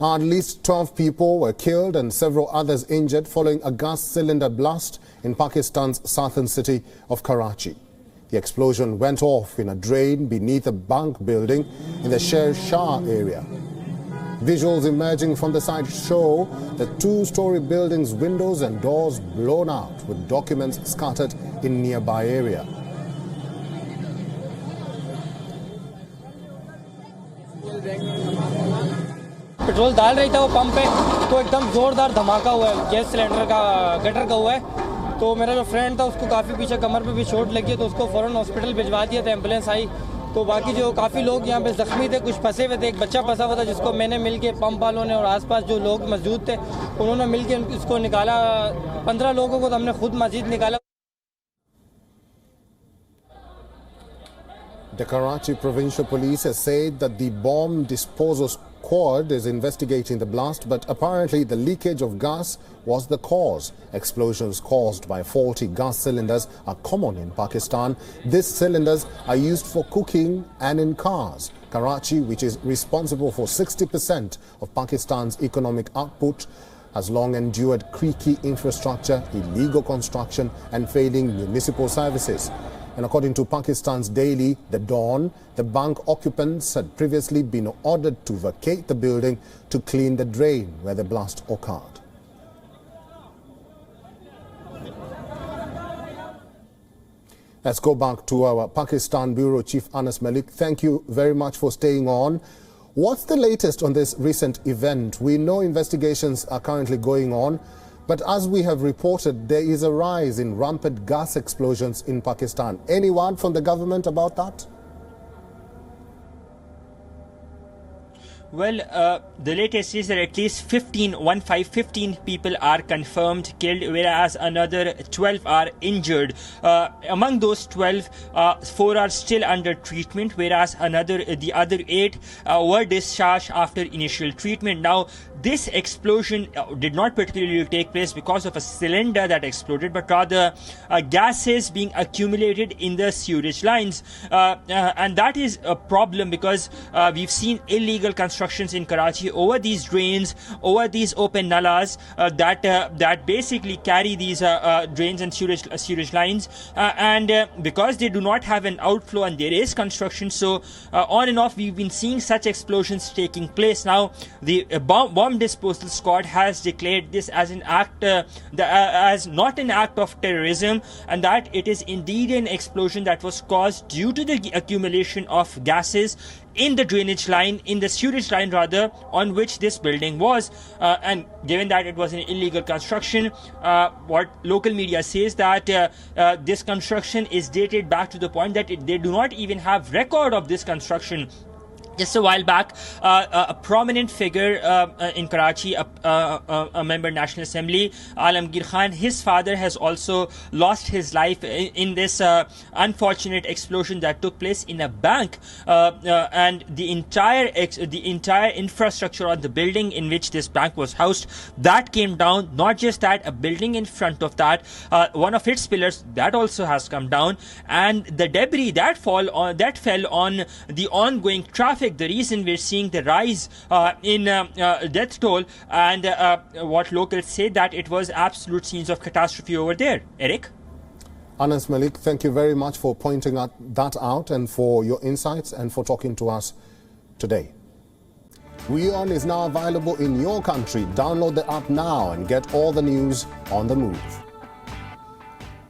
Now, at least 12 people were killed and several others injured following a gas cylinder blast in Pakistan's southern city of Karachi. The explosion went off in a drain beneath a bank building in the Sher Shah area. Visuals emerging from the site show the two-story building's windows and doors blown out with documents scattered in nearby area. Petrol डाल रही था वो pump पे तो एकदम ज़ोरदार धमाका हुआ है गैस सिलेंडर का गटर का हुआ है तो मेरा जो फ्रेंड था उसको काफ़ी पीछे कमर पे भी चोट लगी है तो उसको फ़ौरन हॉस्पिटल भिजवा दिया था एम्बुलेंस आई तो बाकी जो काफ़ी लोग यहाँ पे ज़ख्मी थे कुछ फंसे हुए थे एक बच्चा फंसा हुआ था जिसको मैंने मिल के पंप वालों ने और आसपास जो लोग मौजूद थे उन्होंने मिल के इसको निकाला 15 लोगों को तो हमने खुद मजीद निकाला। The Karachi Provincial Police has said that the bomb disposal squad is investigating the blast, but apparently the leakage of gas was the cause. Explosions caused by faulty gas cylinders are common in Pakistan. These cylinders are used for cooking and in cars. Karachi, which is responsible for 60% of Pakistan's economic output, has long endured creaky infrastructure, illegal construction and failing municipal services. And according to Pakistan's daily The Dawn, the bank occupants had previously been ordered to vacate the building to clean the drain where the blast occurred. Let's go back to our Pakistan Bureau Chief Anas Malik. Thank you very much for staying on. What's the latest on this recent event? We know investigations are currently going on. But as we have reported, there is a rise in rampant gas explosions in Pakistan. Any word from the government about that? Well, the latest is that at least 15 people are confirmed killed, whereas another 12 are injured. Among those 12, 4 are still under treatment, whereas the other 8 were discharged after initial treatment. Now, this explosion did not particularly take place because of a cylinder that exploded, but rather gases being accumulated in the sewage lines. And that is a problem because we've seen illegal constructions in Karachi over these drains, over these open nalas that basically carry these drains and sewage lines. And because they do not have an outflow and there is construction, so on and off we've been seeing such explosions taking place. Now, the bomb disposal squad has declared this as an act, as not an act of terrorism, and that it is indeed an explosion that was caused due to the accumulation of gases in the drainage line, in the sewage line rather, on which this building was. And given that it was an illegal construction, what local media says that this construction is dated back to the point that they do not even have record of this construction. Just a while back, a prominent figure in Karachi, a member of National Assembly, Alamgir Khan, his father has also lost his life in this unfortunate explosion that took place in a bank, and the entire infrastructure on the building in which this bank was housed, that came down. Not just that, a building in front of that, one of its pillars, that also has come down, and the debris that fell on the ongoing traffic. The reason we're seeing the rise in death toll, and what locals say that it was absolute scenes of catastrophe over there. Eric? Anas Malik, thank you very much for pointing that out and for your insights and for talking to us today. WION is now available in your country. Download the app now and get all the news on the move.